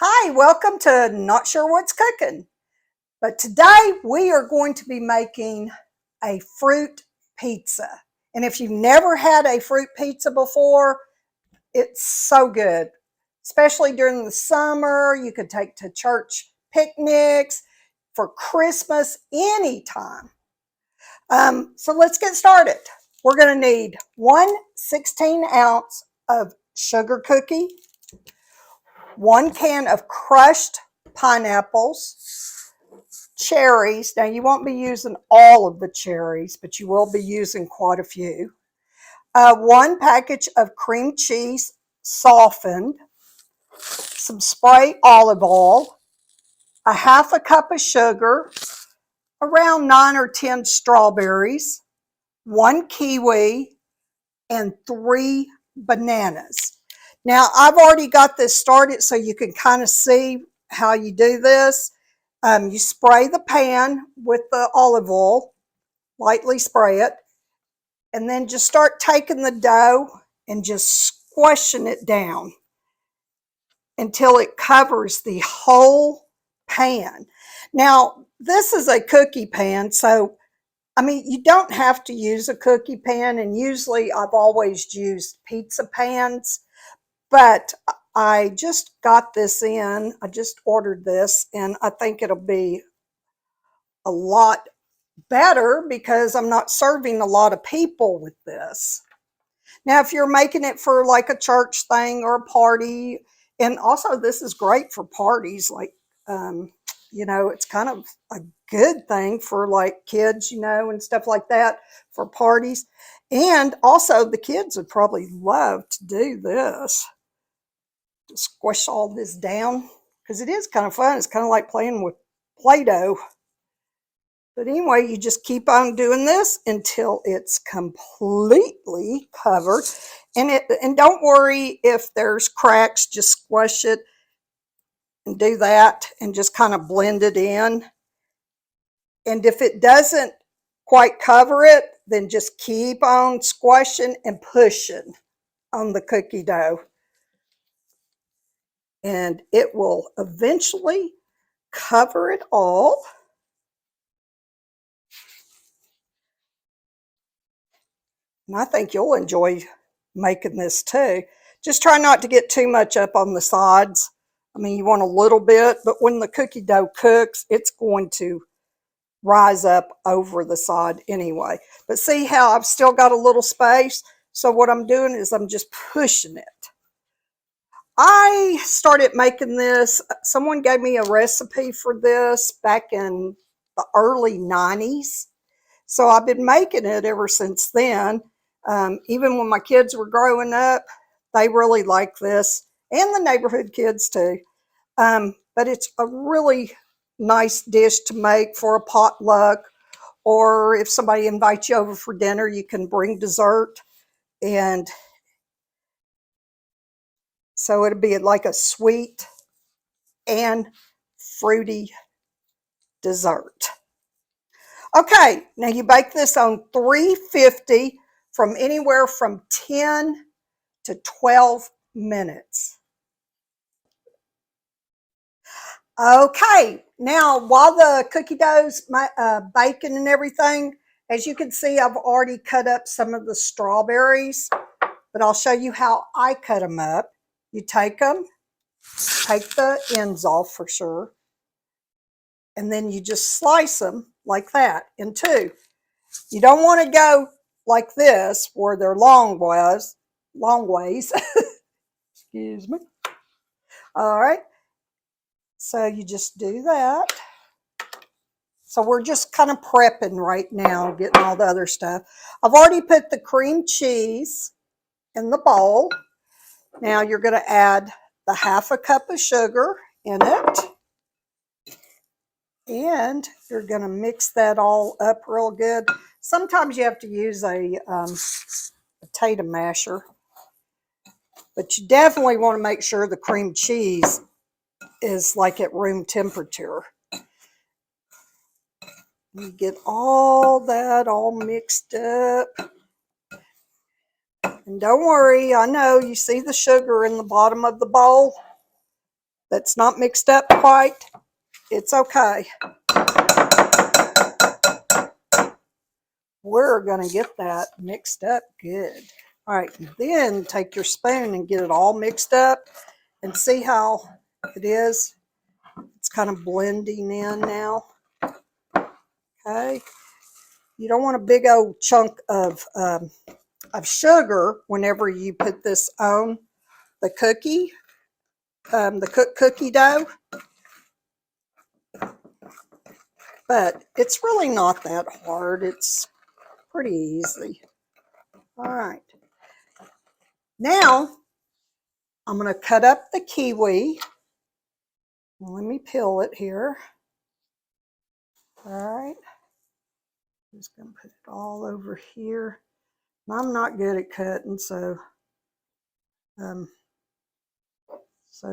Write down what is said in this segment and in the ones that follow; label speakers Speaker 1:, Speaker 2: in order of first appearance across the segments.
Speaker 1: Hi, welcome to Not Sure What's Cooking. But today we are going to be making a fruit pizza. And if you've never had a fruit pizza before, it's so good. Especially during the summer, you could take to church picnics, for Christmas, anytime. So let's get started. We're going to need 1 16-ounce of sugar cookie, 1 can of crushed pineapples, cherries. Now you won't be using all of the cherries, but you will be using quite a few. 1 package of cream cheese softened, some spray olive oil, a 1/2 cup of sugar, around 9 or 10 strawberries, 1 kiwi, and 3 bananas. Now I've already got this started so you can kind of see how you do this. You spray the pan with the olive oil, lightly spray it, and then just start taking the dough and just squishing it down until it covers the whole pan. Now, this is a cookie pan, so I mean, you don't have to use a cookie pan, and usually I've always used pizza pans, but I just got this in. I just ordered this, and I think it'll be a lot better because I'm not serving a lot of people with this. Now, if you're making it for like a church thing or a party, and also this is great for parties, like, it's kind of a good thing for like kids, and stuff like that for parties. And also the kids would probably love to do this, to squish all this down, because it is kind of fun. It's kind of like playing with Play-Doh. But anyway, you just keep on doing this until it's completely covered. And don't worry if there's cracks, just squash it and do that and just kind of blend it in. And if it doesn't quite cover it, then just keep on squashing and pushing on the cookie dough. And it will eventually cover it all. And I think you'll enjoy making this too. Just try not to get too much up on the sides. I mean, you want a little bit, but when the cookie dough cooks, it's going to rise up over the side anyway. But see how I've still got a little space? So what I'm doing is I'm just pushing it. I started making this. Someone gave me a recipe for this back in the early 90s. So I've been making it ever since then. Even when my kids were growing up, they really like this, and the neighborhood kids too. But it's a really nice dish to make for a potluck, or if somebody invites you over for dinner, you can bring dessert. And so it'll be like a sweet and fruity dessert. Okay, now you bake this on 350 from anywhere from 10 to 12 minutes. Okay, now while the cookie dough's baking and everything, as you can see, I've already cut up some of the strawberries, but I'll show you how I cut them up. You take them, take the ends off for sure, and then you just slice them like that in two. You don't want to go like this where they're long ways. Excuse me. All right. So you just do that. So we're just kind of prepping right now, getting all the other stuff. I've already put the cream cheese in the bowl. Now you're going to add the 1/2 cup of sugar in it. And you're going to mix that all up real good. Sometimes you have to use a potato masher, but you definitely want to make sure the cream cheese is like at room temperature. You get all that all mixed up. And don't worry, I know you see the sugar in the bottom of the bowl. that's not mixed up quite, it's okay. We're going to get that mixed up good. All right, then take your spoon and get it all mixed up and see how it is. It's kind of blending in now. Okay. You don't want a big old chunk of sugar whenever you put this on the cookie, the cooked cookie dough. But it's really not that hard. It's pretty easy. All right. Now, I'm going to cut up the kiwi. Let me peel it here. All right. Just going to put it all over here. I'm not good at cutting, so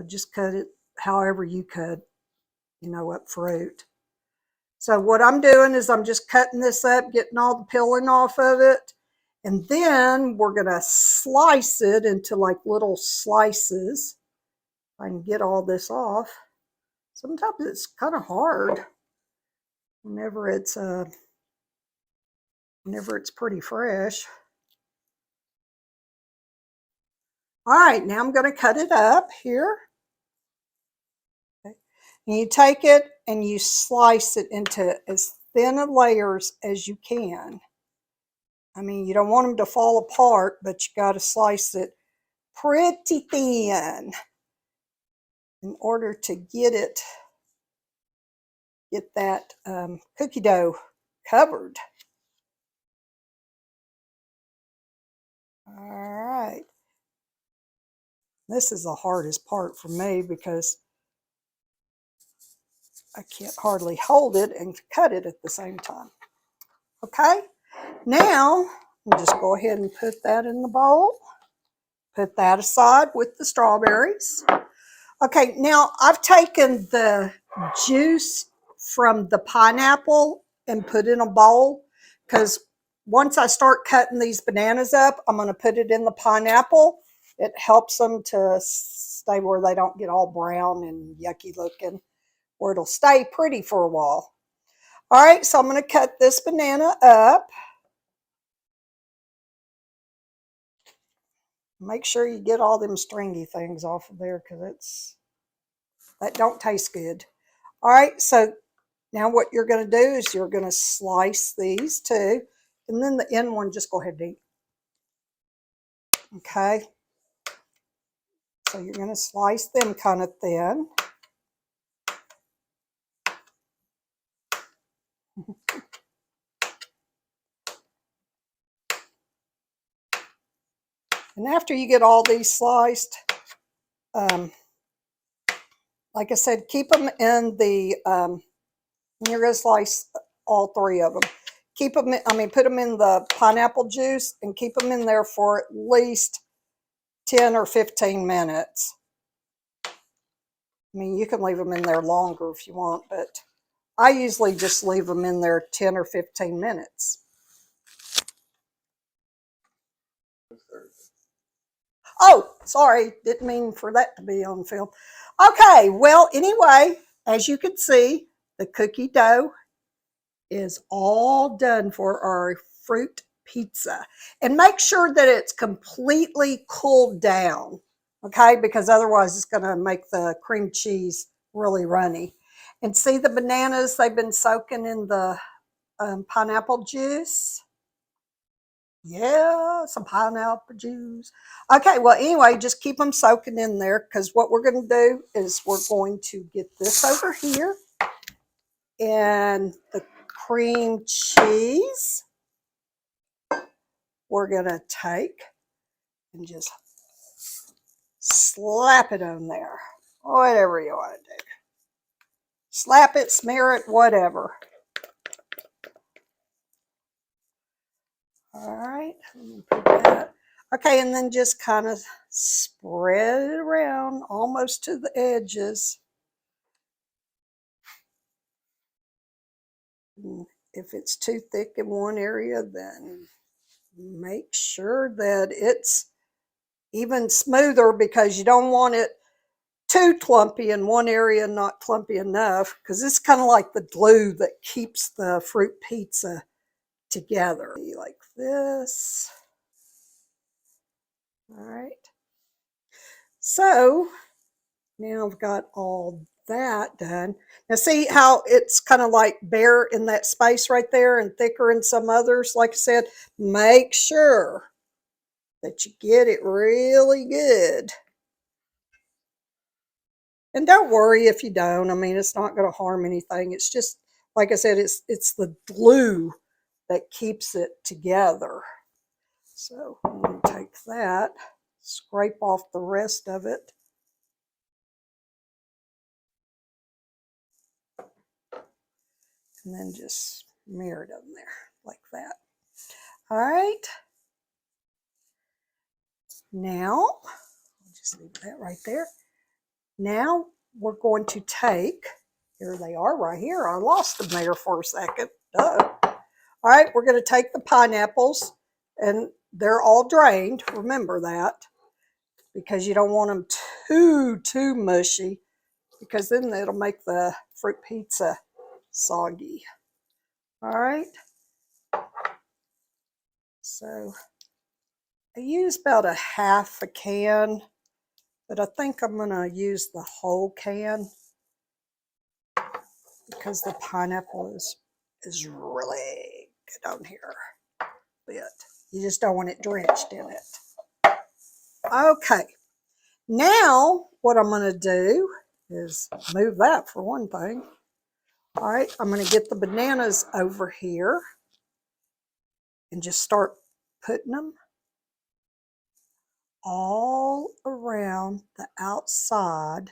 Speaker 1: just cut it however you cut, up fruit. So what I'm doing is I'm just cutting this up, getting all the peeling off of it, and then we're going to slice it into like little slices. If I can get all this off. Sometimes it's kind of hard whenever it's pretty fresh. All right, now I'm going to cut it up here. Okay. And you take it and you slice it into as thin of layers as you can. I mean, you don't want them to fall apart, but you got to slice it pretty thin in order to get that cookie dough covered. All right. This is the hardest part for me because I can't hardly hold it and cut it at the same time. Okay, now I'll just go ahead and put that in the bowl. Put that aside with the strawberries. Okay, now I've taken the juice from the pineapple and put in a bowl because once I start cutting these bananas up, I'm going to put it in the pineapple. It helps them to stay where they don't get all brown and yucky looking, or it'll stay pretty for a while. All right, so I'm going to cut this banana up. Make sure you get all them stringy things off of there because that don't taste good. All right, so now what you're going to do is you're going to slice these too, and then the end one, just go ahead and eat. Okay, so you're going to slice them kind of thin. And after you get all these sliced, like I said, keep them in the, you're going to slice all three of them. Keep them, put them in the pineapple juice and keep them in there for at least 10 or 15 minutes. I mean, you can leave them in there longer if you want, but I usually just leave them in there 10 or 15 minutes. Oh, sorry, didn't mean for that to be on film. Okay, well, anyway, as you can see, the cookie dough is all done for our fruit pizza. And make sure that it's completely cooled down, okay? Because otherwise it's going to make the cream cheese really runny. And see the bananas, they've been soaking in the pineapple juice. Yeah, some pineapple juice. Okay, well, anyway, just keep them soaking in there because what we're going to do is we're going to get this over here and the cream cheese we're going to take and just slap it on there. Whatever you want to do. Slap it, smear it, whatever. All right, let me put that. Okay, and then just kind of spread it around almost to the edges. And if it's too thick in one area, then make sure that it's even smoother because you don't want it too clumpy in one area and not clumpy enough, because it's kind of like the glue that keeps the fruit pizza together. Like this. All right. So now I've got all that done. Now see how it's kind of like bare in that space right there and thicker in some others? Like I said, make sure that you get it really good. And don't worry if you don't. I mean, it's not going to harm anything. It's just, like I said, it's the glue that keeps it together. So I'm going to take that, scrape off the rest of it. And then just smear it on there like that. All right. Now, I'll just leave that right there. Now we're going to take, here they are right here. I lost them there for a second. Duh. All right, we're going to take the pineapples, and they're all drained. Remember that, because you don't want them too mushy, because then it'll make the fruit pizza soggy. All right. So I use about a half a can, but I think I'm going to use the whole can because the pineapple is really good on here. You just don't want it drenched in it. Okay. Now what I'm going to do is move that for one thing. All right, I'm going to get the bananas over here and just start putting them all around the outside,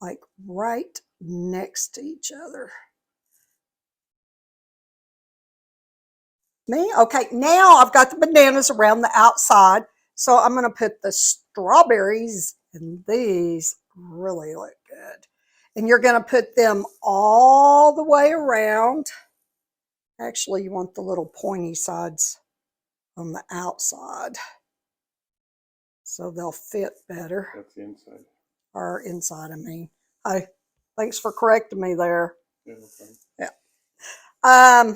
Speaker 1: like right next to each other. Okay, now I've got the bananas around the outside, so I'm going to put the strawberries, and these really look good. And you're going to put them all the way around. Actually, you want the little pointy sides on the outside, so they'll fit better.
Speaker 2: That's the inside.
Speaker 1: Or inside, I mean. Hi, thanks for correcting me there.
Speaker 2: Yeah, okay.
Speaker 1: Yeah.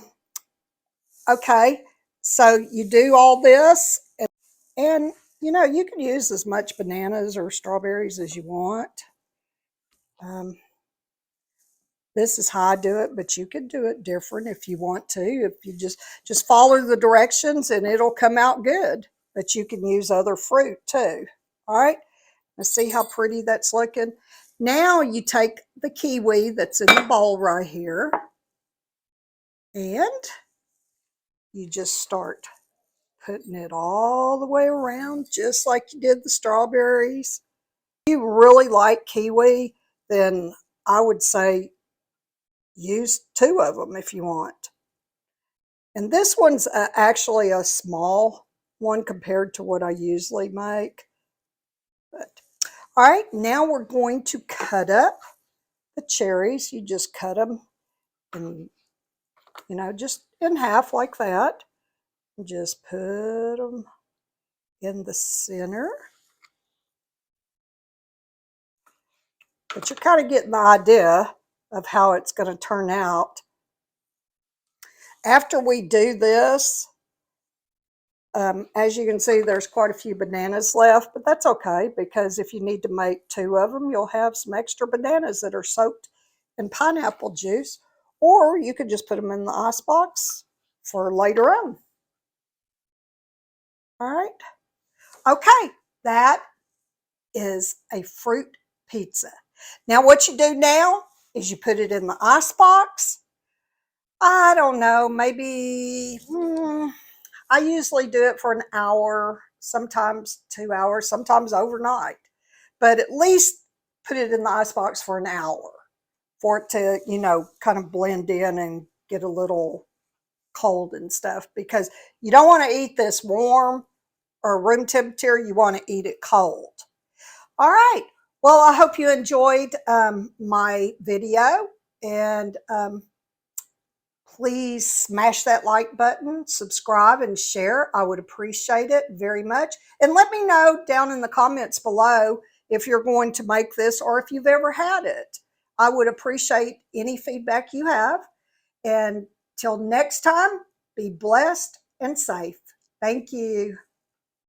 Speaker 1: Okay, so you do all this, and you know, you can use as much bananas or strawberries as you want. This is how I do it, but you can do it different if you want to. If you just follow the directions and it'll come out good. But you can use other fruit too. All right, let's see how pretty that's looking. Now you take the kiwi that's in the bowl right here, and you just start putting it all the way around, just like you did the strawberries. If you really like kiwi, then I would say use 2 of them if you want. And this one's actually a small one compared to what I usually make. But, all right, now we're going to cut up the cherries. You just cut them and, you know, just in half like that. Just put them in the center. But you're kind of getting the idea of how it's going to turn out. After we do this, as you can see, there's quite a few bananas left, but that's okay, because if you need to make 2 of them, you'll have some extra bananas that are soaked in pineapple juice, or you could just put them in the ice box for later on. All right. Okay, that is a fruit pizza. Now what you do now is you put it in the ice box. I don't know, maybe I usually do it for an hour, sometimes 2 hours, sometimes overnight. But at least put it in the ice box for an hour for it to, you know, kind of blend in and get a little cold and stuff, because you don't want to eat this warm or room temperature. You want to eat it cold. All right. Well, I hope you enjoyed my video, and please smash that like button, subscribe, and share. I would appreciate it very much. And let me know down in the comments below if you're going to make this or if you've ever had it. I would appreciate any feedback you have. And till next time, be blessed and safe. Thank you.